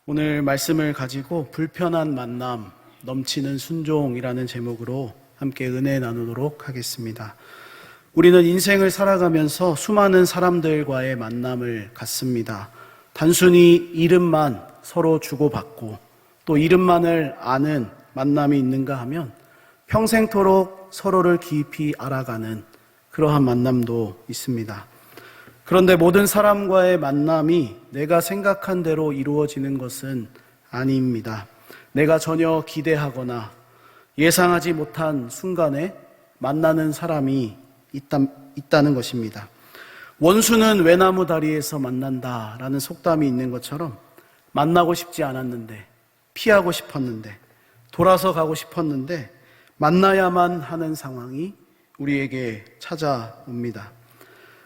오늘 말씀을 가지고 불편한 만남, 넘치는 순종이라는 제목으로 함께 은혜 나누도록 하겠습니다. 우리는 인생을 살아가면서 수많은 사람들과의 만남을 갖습니다. 단순히 이름만 서로 주고받고 또 이름만을 아는 만남이 있는가 하면 평생토록 서로를 깊이 알아가는 그러한 만남도 있습니다. 그런데 모든 사람과의 만남이 내가 생각한 대로 이루어지는 것은 아닙니다. 내가 전혀 기대하거나 예상하지 못한 순간에 만나는 사람이 있다는 것입니다. 원수는 외나무 다리에서 만난다라는 속담이 있는 것처럼 만나고 싶지 않았는데, 피하고 싶었는데, 돌아서 가고 싶었는데 만나야만 하는 상황이 우리에게 찾아옵니다.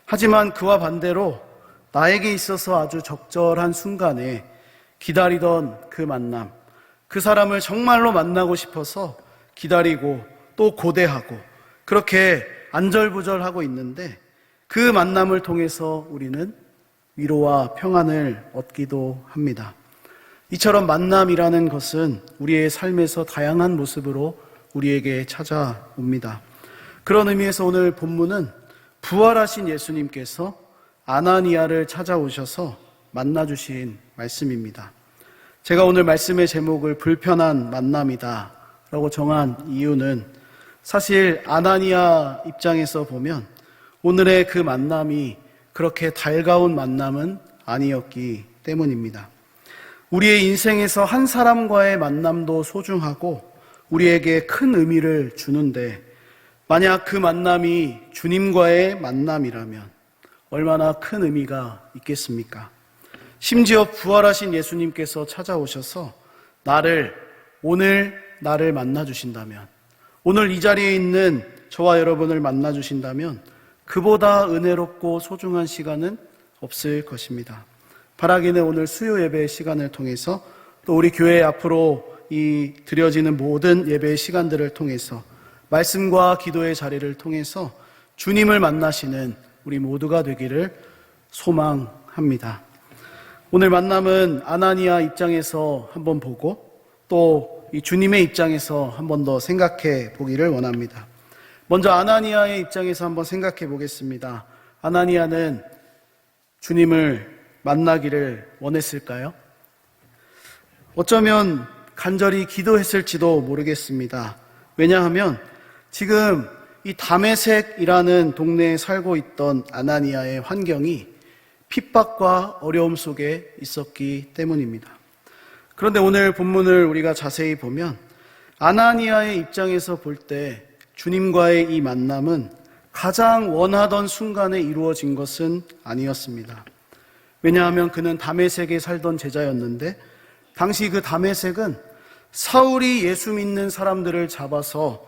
하지만 그와 반대로 나에게 있어서 아주 적절한 순간에 기다리던 그 만남, 그 사람을 정말로 만나고 싶어서 기다리고 또 고대하고 그렇게 안절부절하고 있는데 그 만남을 통해서 우리는 위로와 평안을 얻기도 합니다. 이처럼 만남이라는 것은 우리의 삶에서 다양한 모습으로 우리에게 찾아옵니다. 그런 의미에서 오늘 본문은 부활하신 예수님께서 아나니아를 찾아오셔서 만나주신 말씀입니다. 제가 오늘 말씀의 제목을 불편한 만남이다 라고 정한 이유는 사실 아나니아 입장에서 보면 오늘의 그 만남이 그렇게 달가운 만남은 아니었기 때문입니다. 우리의 인생에서 한 사람과의 만남도 소중하고 우리에게 큰 의미를 주는데 만약 그 만남이 주님과의 만남이라면 얼마나 큰 의미가 있겠습니까? 심지어 부활하신 예수님께서 찾아오셔서 오늘 나를 만나주신다면, 오늘 이 자리에 있는 저와 여러분을 만나주신다면 그보다 은혜롭고 소중한 시간은 없을 것입니다. 바라기는 오늘 수요 예배의 시간을 통해서 또 우리 교회 앞으로 이 드려지는 모든 예배의 시간들을 통해서 말씀과 기도의 자리를 통해서 주님을 만나시는 우리 모두가 되기를 소망합니다. 오늘 만남은 아나니아 입장에서 한번 보고 또 이 주님의 입장에서 한번 더 생각해 보기를 원합니다. 먼저 아나니아의 입장에서 한번 생각해 보겠습니다. 아나니아는 주님을 만나기를 원했을까요? 어쩌면 간절히 기도했을지도 모르겠습니다. 왜냐하면 지금 이 다메섹이라는 동네에 살고 있던 아나니아의 환경이 핍박과 어려움 속에 있었기 때문입니다. 그런데 오늘 본문을 우리가 자세히 보면 아나니아의 입장에서 볼 때 주님과의 이 만남은 가장 원하던 순간에 이루어진 것은 아니었습니다. 왜냐하면 그는 다메섹에 살던 제자였는데 당시 그 다메섹은 사울이 예수 믿는 사람들을 잡아서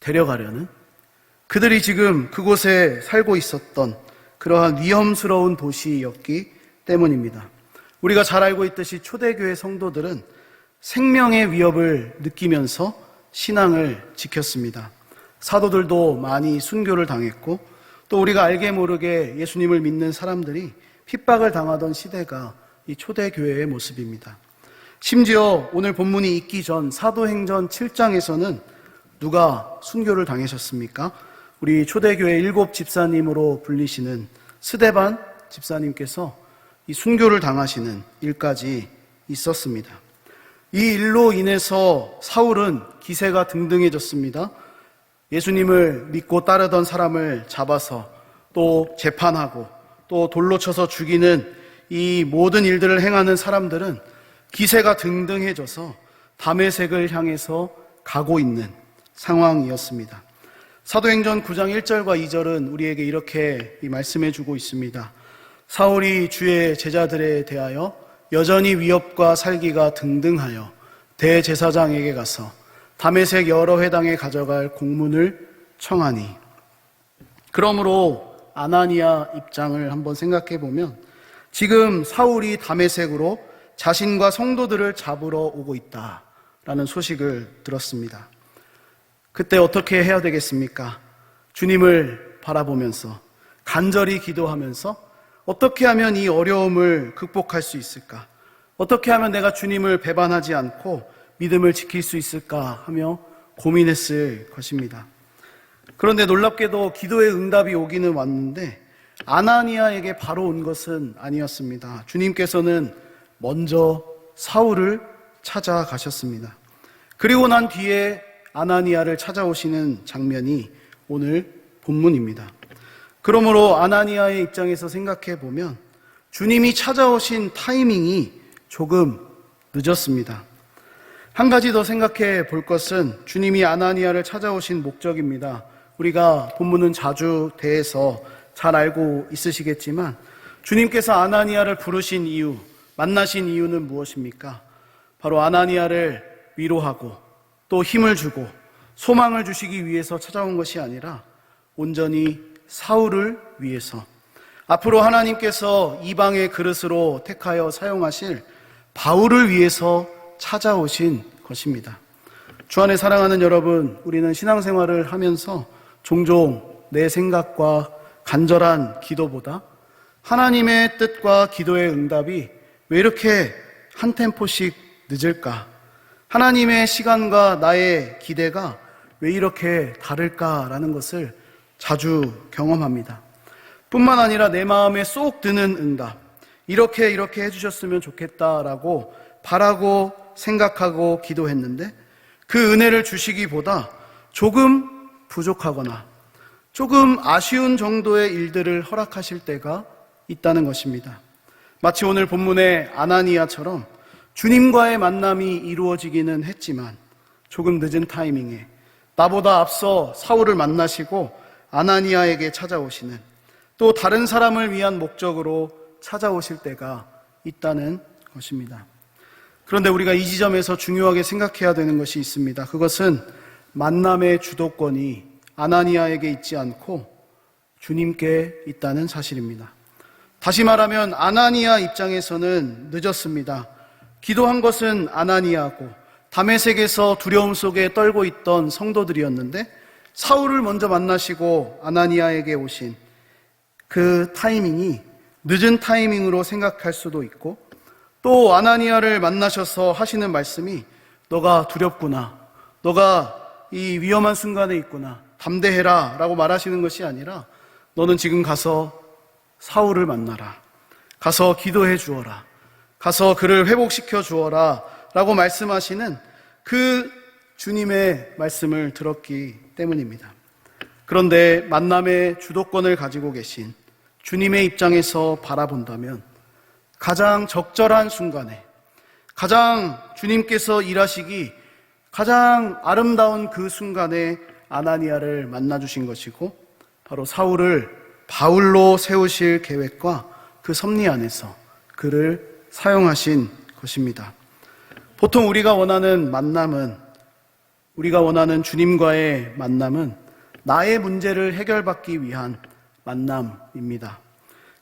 데려가려는, 그들이 지금 그곳에 살고 있었던 그러한 위험스러운 도시였기 때문입니다. 우리가 잘 알고 있듯이 초대교회 성도들은 생명의 위협을 느끼면서 신앙을 지켰습니다. 사도들도 많이 순교를 당했고 또 우리가 알게 모르게 예수님을 믿는 사람들이 핍박을 당하던 시대가 이 초대교회의 모습입니다. 심지어 오늘 본문이 있기 전 사도행전 7장에서는 누가 순교를 당하셨습니까? 우리 초대교회 7 집사님으로 불리시는 스데반 집사님께서 이 순교를 당하시는 일까지 있었습니다. 이 일로 인해서 사울은 기세가 등등해졌습니다. 예수님을 믿고 따르던 사람을 잡아서 또 재판하고 또 돌로 쳐서 죽이는 이 모든 일들을 행하는 사람들은 기세가 등등해져서 다메섹을 향해서 가고 있는 상황이었습니다. 사도행전 9장 1절과 2절은 우리에게 이렇게 말씀해 주고 있습니다. 사울이 주의 제자들에 대하여 여전히 위협과 살기가 등등하여 대제사장에게 가서 다메섹 여러 회당에 가져갈 공문을 청하니. 그러므로 아나니아 입장을 한번 생각해 보면 지금 사울이 다메섹으로 자신과 성도들을 잡으러 오고 있다라는 소식을 들었습니다. 그때 어떻게 해야 되겠습니까? 주님을 바라보면서 간절히 기도하면서 어떻게 하면 이 어려움을 극복할 수 있을까? 어떻게 하면 내가 주님을 배반하지 않고 믿음을 지킬 수 있을까 하며 고민했을 것입니다. 그런데 놀랍게도 기도의 응답이 오기는 왔는데 아나니아에게 바로 온 것은 아니었습니다. 주님께서는 먼저 사울을 찾아가셨습니다. 그리고 난 뒤에 아나니아를 찾아오시는 장면이 오늘 본문입니다. 그러므로 아나니아의 입장에서 생각해 보면 주님이 찾아오신 타이밍이 조금 늦었습니다. 한 가지 더 생각해 볼 것은 주님이 아나니아를 찾아오신 목적입니다. 우리가 본문은 자주 대해서 잘 알고 있으시겠지만 주님께서 아나니아를 부르신 이유, 만나신 이유는 무엇입니까? 바로 아나니아를 위로하고 또 힘을 주고 소망을 주시기 위해서 찾아온 것이 아니라 온전히 사울을 위해서, 앞으로 하나님께서 이방의 그릇으로 택하여 사용하실 바울을 위해서 찾아오신 것입니다. 주 안에 사랑하는 여러분, 우리는 신앙생활을 하면서 종종 내 생각과 간절한 기도보다 하나님의 뜻과 기도의 응답이 왜 이렇게 한 템포씩 늦을까? 하나님의 시간과 나의 기대가 왜 이렇게 다를까라는 것을 자주 경험합니다. 뿐만 아니라 내 마음에 쏙 드는 응답, 이렇게 해주셨으면 좋겠다라고 바라고 생각하고 기도했는데 그 은혜를 주시기보다 조금 부족하거나 조금 아쉬운 정도의 일들을 허락하실 때가 있다는 것입니다. 마치 오늘 본문의 아나니아처럼 주님과의 만남이 이루어지기는 했지만 조금 늦은 타이밍에 나보다 앞서 사울을 만나시고 아나니아에게 찾아오시는, 또 다른 사람을 위한 목적으로 찾아오실 때가 있다는 것입니다. 그런데 우리가 이 지점에서 중요하게 생각해야 되는 것이 있습니다. 그것은 만남의 주도권이 아나니아에게 있지 않고 주님께 있다는 사실입니다. 다시 말하면 아나니아 입장에서는 늦었습니다. 기도한 것은 아나니아고 다메섹에서 두려움 속에 떨고 있던 성도들이었는데 사울을 먼저 만나시고 아나니아에게 오신 그 타이밍이 늦은 타이밍으로 생각할 수도 있고, 또 아나니아를 만나셔서 하시는 말씀이 너가 두렵구나, 너가 이 위험한 순간에 있구나, 담대해라 라고 말하시는 것이 아니라 너는 지금 가서 사울을 만나라, 가서 기도해 주어라, 가서 그를 회복시켜 주어라 라고 말씀하시는 그 주님의 말씀을 들었기 때문입니다. 그런데 만남의 주도권을 가지고 계신 주님의 입장에서 바라본다면 가장 적절한 순간에, 가장 주님께서 일하시기 가장 아름다운 그 순간에 아나니아를 만나주신 것이고, 바로 사울을 바울로 세우실 계획과 그 섭리 안에서 그를 사용하신 것입니다. 보통 우리가 원하는 만남은, 우리가 원하는 주님과의 만남은 나의 문제를 해결받기 위한 만남입니다.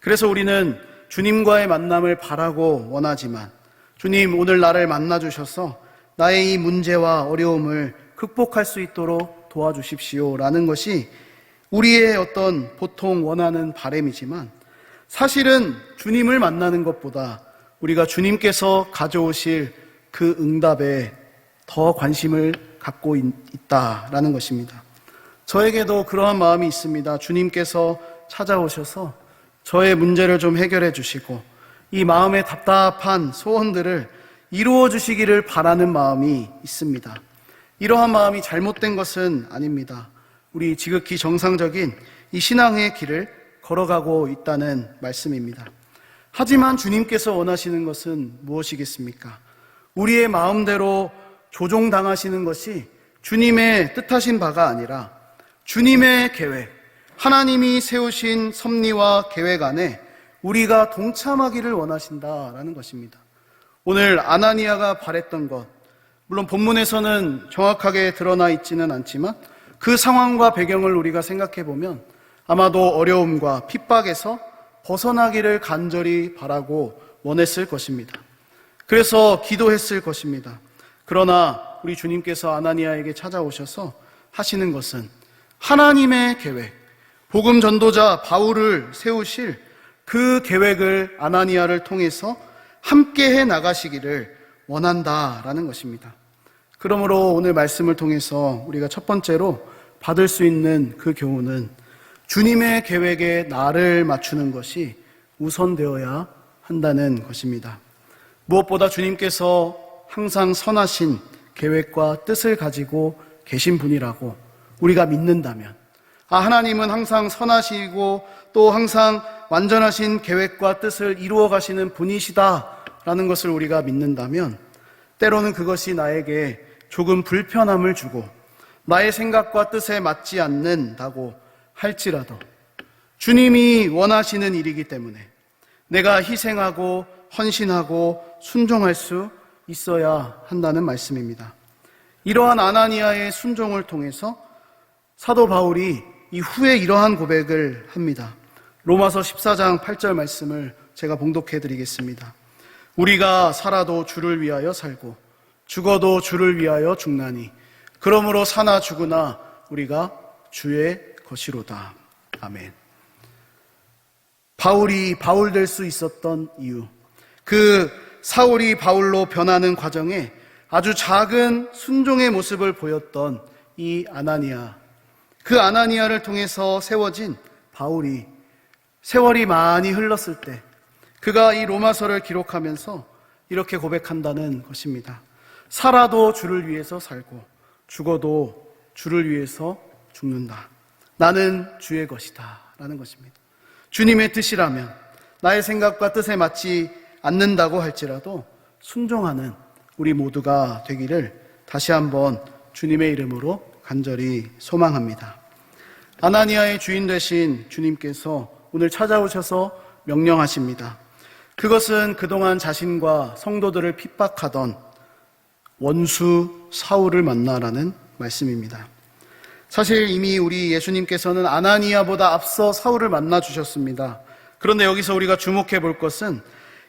그래서 우리는 주님과의 만남을 바라고 원하지만, 주님 오늘 나를 만나주셔서 나의 이 문제와 어려움을 극복할 수 있도록 도와주십시오 라는 것이 우리의 어떤 보통 원하는 바람이지만, 사실은 주님을 만나는 것보다 우리가 주님께서 가져오실 그 응답에 더 관심을 갖고 있다라는 것입니다. 저에게도 그러한 마음이 있습니다. 주님께서 찾아오셔서 저의 문제를 좀 해결해 주시고 이 마음의 답답한 소원들을 이루어 주시기를 바라는 마음이 있습니다. 이러한 마음이 잘못된 것은 아닙니다. 우리 지극히 정상적인 이 신앙의 길을 걸어가고 있다는 말씀입니다. 하지만 주님께서 원하시는 것은 무엇이겠습니까? 우리의 마음대로 조종당하시는 것이 주님의 뜻하신 바가 아니라 주님의 계획, 하나님이 세우신 섭리와 계획 안에 우리가 동참하기를 원하신다라는 것입니다. 오늘 아나니아가 바랬던 것, 물론 본문에서는 정확하게 드러나 있지는 않지만 그 상황과 배경을 우리가 생각해 보면 아마도 어려움과 핍박에서 벗어나기를 간절히 바라고 원했을 것입니다. 그래서 기도했을 것입니다. 그러나 우리 주님께서 아나니아에게 찾아오셔서 하시는 것은 하나님의 계획, 복음 전도자 바울을 세우실 그 계획을 아나니아를 통해서 함께 해 나가시기를 원한다라는 것입니다. 그러므로 오늘 말씀을 통해서 우리가 첫 번째로 받을 수 있는 그 교훈은 주님의 계획에 나를 맞추는 것이 우선되어야 한다는 것입니다. 무엇보다 주님께서 항상 선하신 계획과 뜻을 가지고 계신 분이라고 우리가 믿는다면, 하나님은 항상 선하시고 또 항상 완전하신 계획과 뜻을 이루어 가시는 분이시다라는 것을 우리가 믿는다면, 때로는 그것이 나에게 조금 불편함을 주고 나의 생각과 뜻에 맞지 않는다고 할지라도 주님이 원하시는 일이기 때문에 내가 희생하고 헌신하고 순종할 수 있어야 한다는 말씀입니다. 이러한 아나니아의 순종을 통해서 사도 바울이 이후에 이러한 고백을 합니다. 로마서 14장 8절 말씀을 제가 봉독해 드리겠습니다. 우리가 살아도 주를 위하여 살고 죽어도 주를 위하여 죽나니 그러므로 사나 죽으나 우리가 주의 것이로다. 아멘. 바울이 바울 될 수 있었던 이유, 그 사울이 바울로 변하는 과정에 아주 작은 순종의 모습을 보였던 이 아나니아, 그 아나니아를 통해서 세워진 바울이 세월이 많이 흘렀을 때 그가 이 로마서를 기록하면서 이렇게 고백한다는 것입니다. 살아도 주를 위해서 살고 죽어도 주를 위해서 죽는다. 나는 주의 것이다 라는 것입니다. 주님의 뜻이라면 나의 생각과 뜻에 맞지 않는다고 할지라도 순종하는 우리 모두가 되기를 다시 한번 주님의 이름으로 간절히 소망합니다. 아나니아의 주인 되신 주님께서 오늘 찾아오셔서 명령하십니다. 그것은 그동안 자신과 성도들을 핍박하던 원수 사울을 만나라는 말씀입니다. 사실 이미 우리 예수님께서는 아나니아보다 앞서 사울을 만나 주셨습니다. 그런데 여기서 우리가 주목해 볼 것은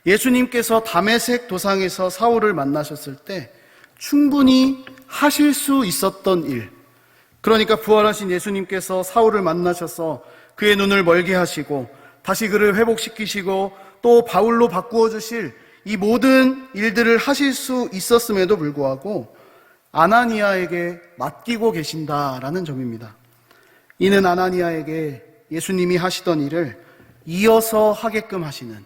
예수님께서 다메섹 도상에서 사울을 만나셨을 때 충분히 하실 수 있었던 일, 그러니까 부활하신 예수님께서 사울을 만나셔서 그의 눈을 멀게 하시고 다시 그를 회복시키시고 또 바울로 바꾸어 주실 이 모든 일들을 하실 수 있었음에도 불구하고 아나니아에게 맡기고 계신다라는 점입니다. 이는 아나니아에게 예수님이 하시던 일을 이어서 하게끔 하시는,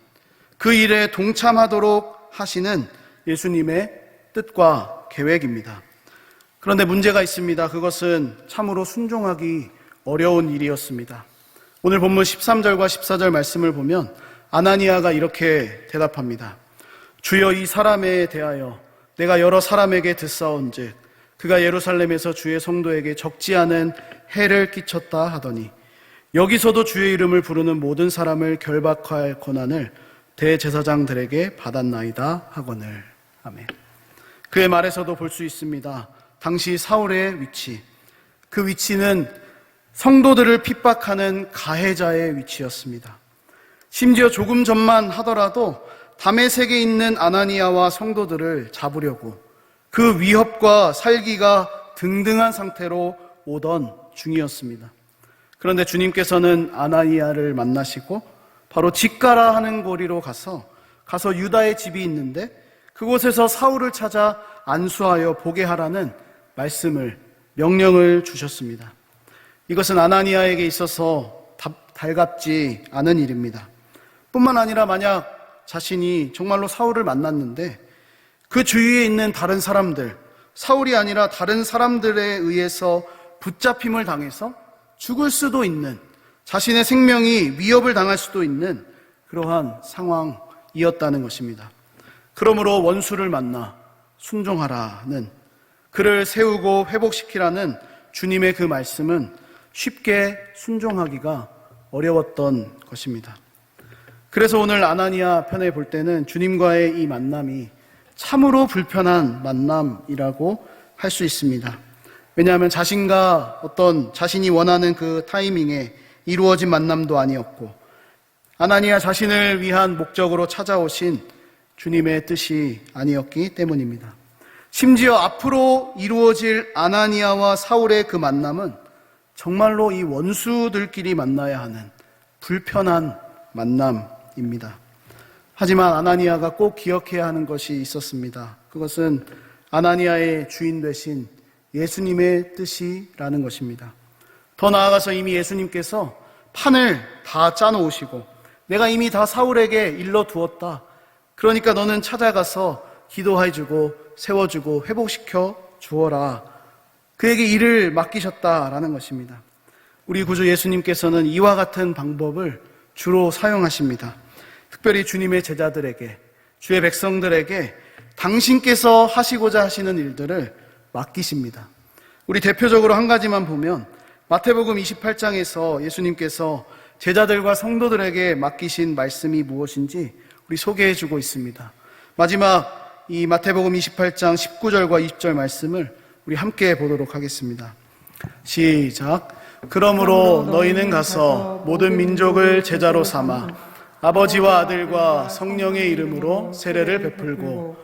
그 일에 동참하도록 하시는 예수님의 뜻과 계획입니다. 그런데 문제가 있습니다. 그것은 참으로 순종하기 어려운 일이었습니다. 오늘 본문 13절과 14절 말씀을 보면 아나니아가 이렇게 대답합니다. 주여, 이 사람에 대하여 내가 여러 사람에게 듣사온즉 그가 예루살렘에서 주의 성도에게 적지 않은 해를 끼쳤다 하더니 여기서도 주의 이름을 부르는 모든 사람을 결박할 권한을 대제사장들에게 받았나이다 하거늘. 아멘. 그의 말에서도 볼 수 있습니다. 당시 사울의 위치, 그 위치는 성도들을 핍박하는 가해자의 위치였습니다. 심지어 조금 전만 하더라도 다메섹에 있는 아나니아와 성도들을 잡으려고 그 위협과 살기가 등등한 상태로 오던 중이었습니다. 그런데 주님께서는 아나니아를 만나시고 바로 직가라 하는 거리로 가서 유다의 집이 있는데 그곳에서 사울을 찾아 안수하여 보게 하라는 명령을 주셨습니다. 이것은 아나니아에게 있어서 달갑지 않은 일입니다. 뿐만 아니라 만약 자신이 정말로 사울을 만났는데 그 주위에 있는 다른 사람들, 사울이 아니라 다른 사람들에 의해서 붙잡힘을 당해서 죽을 수도 있는, 자신의 생명이 위협을 당할 수도 있는 그러한 상황이었다는 것입니다. 그러므로 원수를 만나 순종하라는, 그를 세우고 회복시키라는 주님의 그 말씀은 쉽게 순종하기가 어려웠던 것입니다. 그래서 오늘 아나니아 편에 볼 때는 주님과의 이 만남이 참으로 불편한 만남이라고 할 수 있습니다. 왜냐하면 자신이 원하는 그 타이밍에 이루어진 만남도 아니었고 아나니아 자신을 위한 목적으로 찾아오신 주님의 뜻이 아니었기 때문입니다. 심지어 앞으로 이루어질 아나니아와 사울의 그 만남은 정말로 이 원수들끼리 만나야 하는 불편한 만남입니다. 하지만 아나니아가 꼭 기억해야 하는 것이 있었습니다. 그것은 아나니아의 주인 되신 예수님의 뜻이라는 것입니다. 더 나아가서 이미 예수님께서 판을 다 짜놓으시고 내가 이미 다 사울에게 일러두었다. 그러니까 너는 찾아가서 기도해주고 세워주고 회복시켜 주어라. 그에게 일을 맡기셨다라는 것입니다. 우리 구주 예수님께서는 이와 같은 방법을 주로 사용하십니다. 특별히 주님의 제자들에게, 주의 백성들에게 당신께서 하시고자 하시는 일들을 맡기십니다. 우리 대표적으로 한 가지만 보면 마태복음 28장에서 예수님께서 제자들과 성도들에게 맡기신 말씀이 무엇인지 우리 소개해주고 있습니다. 마지막 이 마태복음 28장 19절과 20절 말씀을 우리 함께 보도록 하겠습니다. 시작. 그러므로 너희는 가서 모든 민족을 제자로 삼아 아버지와 아들과 성령의 이름으로 세례를 베풀고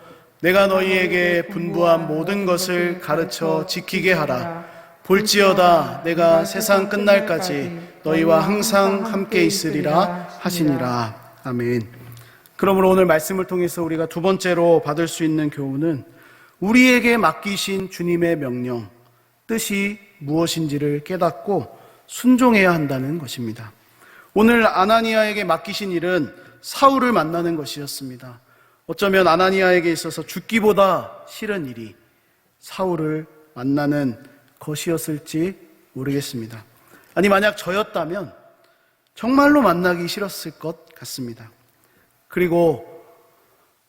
내가 너희에게 분부한 모든 것을 가르쳐 지키게 하라. 볼지어다 내가 세상 끝날까지 너희와 항상 함께 있으리라 하시니라. 아멘. 그러므로 오늘 말씀을 통해서 우리가 두 번째로 받을 수 있는 교훈은 우리에게 맡기신 주님의 명령, 뜻이 무엇인지를 깨닫고 순종해야 한다는 것입니다. 오늘 아나니아에게 맡기신 일은 사울을 만나는 것이었습니다. 어쩌면 아나니아에게 있어서 죽기보다 싫은 일이 사울을 만나는 것이었을지 모르겠습니다. 아니 만약 저였다면 정말로 만나기 싫었을 것 같습니다. 그리고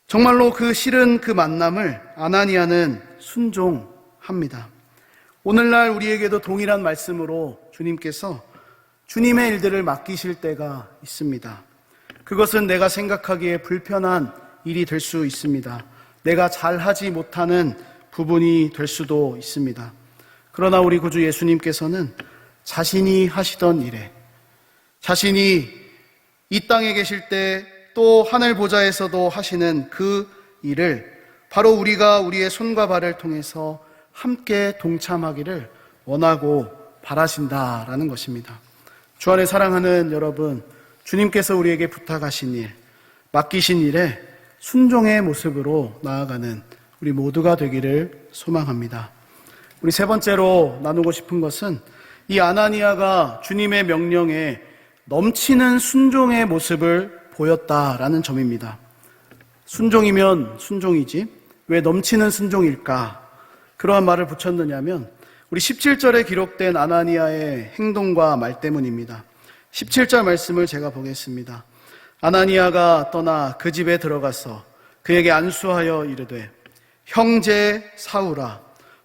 정말로 그 싫은 그 만남을 아나니아는 순종합니다. 오늘날 우리에게도 동일한 말씀으로 주님께서 주님의 일들을 맡기실 때가 있습니다. 그것은 내가 생각하기에 불편한 일이 될 수 있습니다. 내가 잘하지 못하는 부분이 될 수도 있습니다. 그러나 우리 구주 예수님께서는 자신이 하시던 일에, 자신이 이 땅에 계실 때 또 하늘 보좌에서도 하시는 그 일을 바로 우리가 우리의 손과 발을 통해서 함께 동참하기를 원하고 바라신다라는 것입니다. 주 안에 사랑하는 여러분, 주님께서 우리에게 부탁하신 일, 맡기신 일에 순종의 모습으로 나아가는 우리 모두가 되기를 소망합니다. 우리 세 번째로 나누고 싶은 것은 이 아나니아가 주님의 명령에 넘치는 순종의 모습을 보였다라는 점입니다. 순종이면 순종이지 왜 넘치는 순종일까? 그러한 말을 붙였느냐면 우리 17절에 기록된 아나니아의 행동과 말 때문입니다. 17절 말씀을 제가 보겠습니다. 아나니아가 떠나 그 집에 들어가서 그에게 안수하여 이르되 형제 사울아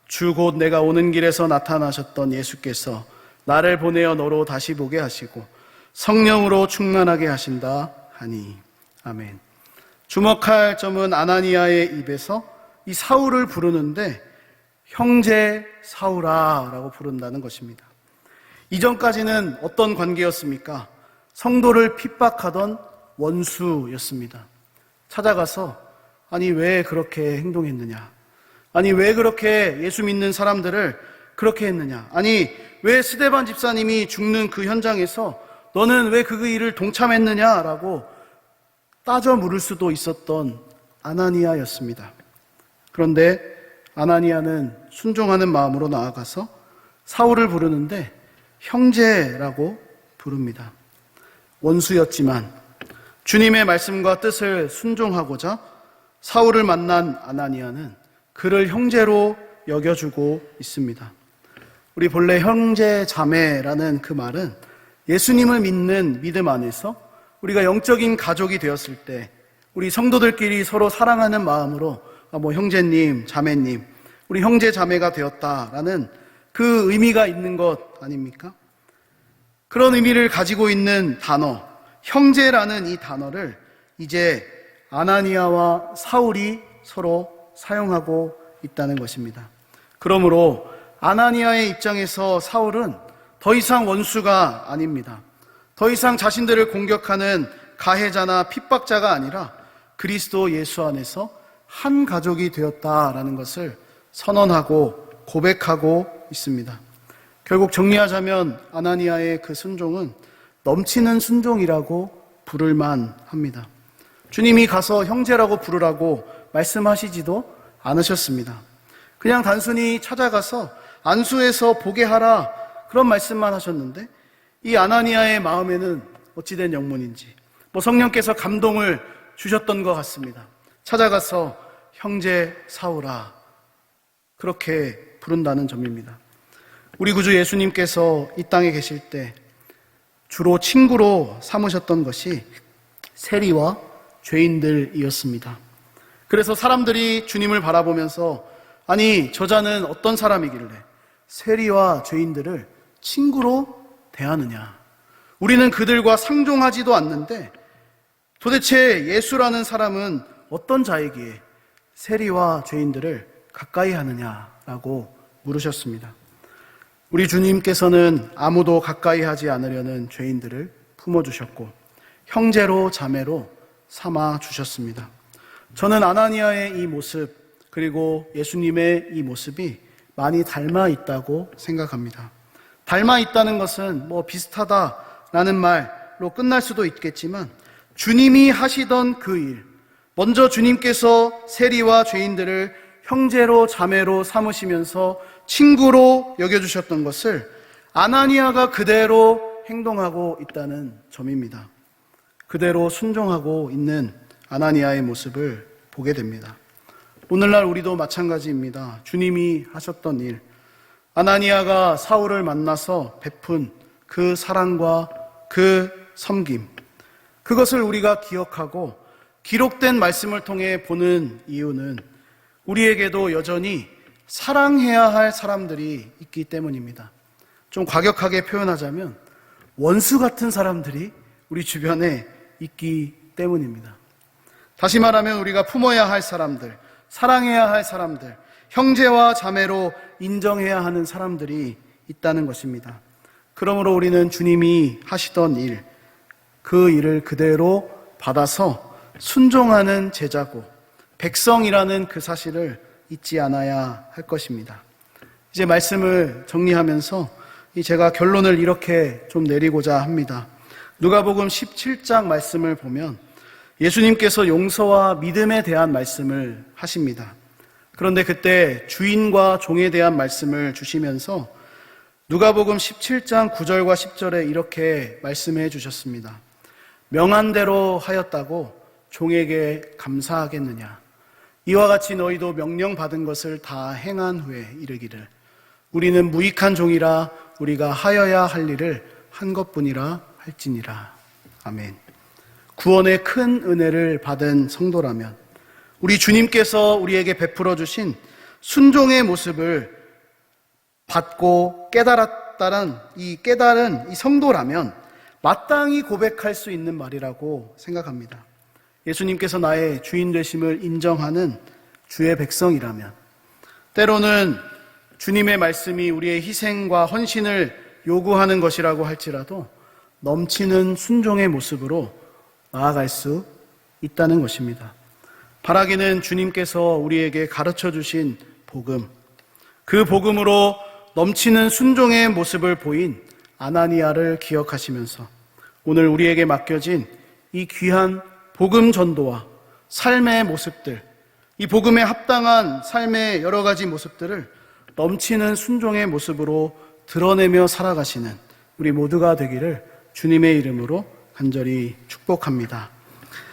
주 곧 내가 오는 길에서 나타나셨던 예수께서 나를 보내어 너로 다시 보게 하시고 성령으로 충만하게 하신다 하니. 아멘. 주목할 점은 아나니아의 입에서 이 사울을 부르는데 형제 사울아 라고 부른다는 것입니다. 이전까지는 어떤 관계였습니까? 성도를 핍박하던 원수였습니다. 찾아가서 아니 왜 그렇게 행동했느냐? 아니 왜 그렇게 예수 믿는 사람들을 그렇게 했느냐? 아니 왜 스데반 집사님이 죽는 그 현장에서 너는 왜 그 일을 동참했느냐라고 따져 물을 수도 있었던 아나니아였습니다. 그런데 아나니아는 순종하는 마음으로 나아가서 사울을 부르는데 형제라고 부릅니다. 원수였지만 주님의 말씀과 뜻을 순종하고자 사울을 만난 아나니아는 그를 형제로 여겨주고 있습니다. 우리 본래 형제 자매라는 그 말은 예수님을 믿는 믿음 안에서 우리가 영적인 가족이 되었을 때 우리 성도들끼리 서로 사랑하는 마음으로 형제님, 자매님, 우리 형제 자매가 되었다라는 그 의미가 있는 것 아닙니까? 그런 의미를 가지고 있는 단어, 형제라는 이 단어를 이제 아나니아와 사울이 서로 사용하고 있다는 것입니다. 그러므로 아나니아의 입장에서 사울은 더 이상 원수가 아닙니다. 더 이상 자신들을 공격하는 가해자나 핍박자가 아니라 그리스도 예수 안에서 한 가족이 되었다라는 것을 선언하고 고백하고 있습니다. 결국 정리하자면 아나니아의 그 순종은 넘치는 순종이라고 부를만 합니다. 주님이 가서 형제라고 부르라고 말씀하시지도 않으셨습니다. 그냥 단순히 찾아가서 안수해서 보게 하라 그런 말씀만 하셨는데 이 아나니아의 마음에는 어찌된 영문인지 성령께서 감동을 주셨던 것 같습니다. 찾아가서 형제 사울아 그렇게 부른다는 점입니다. 우리 구주 예수님께서 이 땅에 계실 때 주로 친구로 삼으셨던 것이 세리와 죄인들이었습니다. 그래서 사람들이 주님을 바라보면서 아니 저자는 어떤 사람이길래 세리와 죄인들을 친구로 대하느냐, 우리는 그들과 상종하지도 않는데 도대체 예수라는 사람은 어떤 자이기에 세리와 죄인들을 가까이 하느냐라고 물으셨습니다. 우리 주님께서는 아무도 가까이 하지 않으려는 죄인들을 품어주셨고 형제로 자매로 삼아주셨습니다. 저는 아나니아의 이 모습 그리고 예수님의 이 모습이 많이 닮아 있다고 생각합니다. 닮아 있다는 것은 비슷하다라는 말로 끝날 수도 있겠지만 주님이 하시던 그 일, 먼저 주님께서 세리와 죄인들을 형제로 자매로 삼으시면서 친구로 여겨주셨던 것을 아나니아가 그대로 행동하고 있다는 점입니다. 그대로 순종하고 있는 아나니아의 모습을 보게 됩니다. 오늘날 우리도 마찬가지입니다. 주님이 하셨던 일, 아나니아가 사울을 만나서 베푼 그 사랑과 그 섬김, 그것을 우리가 기억하고 기록된 말씀을 통해 보는 이유는 우리에게도 여전히 사랑해야 할 사람들이 있기 때문입니다. 좀 과격하게 표현하자면 원수 같은 사람들이 우리 주변에 있기 때문입니다. 다시 말하면 우리가 품어야 할 사람들, 사랑해야 할 사람들, 형제와 자매로 인정해야 하는 사람들이 있다는 것입니다. 그러므로 우리는 주님이 하시던 일, 그 일을 그대로 받아서 순종하는 제자고 백성이라는 그 사실을 잊지 않아야 할 것입니다. 이제 말씀을 정리하면서 제가 결론을 이렇게 좀 내리고자 합니다. 누가복음 17장 말씀을 보면 예수님께서 용서와 믿음에 대한 말씀을 하십니다. 그런데 그때 주인과 종에 대한 말씀을 주시면서 누가복음 17장 9절과 10절에 이렇게 말씀해 주셨습니다. 명한 대로 하였다고 종에게 감사하겠느냐? 이와 같이 너희도 명령받은 것을 다 행한 후에 이르기를 우리는 무익한 종이라 우리가 하여야 할 일을 한 것뿐이라 할지니라. 아멘. 구원의 큰 은혜를 받은 성도라면 우리 주님께서 우리에게 베풀어 주신 순종의 모습을 받고 깨달은 이 성도라면 마땅히 고백할 수 있는 말이라고 생각합니다. 예수님께서 나의 주인 되심을 인정하는 주의 백성이라면 때로는 주님의 말씀이 우리의 희생과 헌신을 요구하는 것이라고 할지라도 넘치는 순종의 모습으로 나아갈 수 있다는 것입니다. 바라기는 주님께서 우리에게 가르쳐 주신 복음, 그 복음으로 넘치는 순종의 모습을 보인 아나니아를 기억하시면서 오늘 우리에게 맡겨진 이 귀한 복음 전도와 삶의 모습들, 이 복음에 합당한 삶의 여러 가지 모습들을 넘치는 순종의 모습으로 드러내며 살아가시는 우리 모두가 되기를 주님의 이름으로 간절히 축복합니다.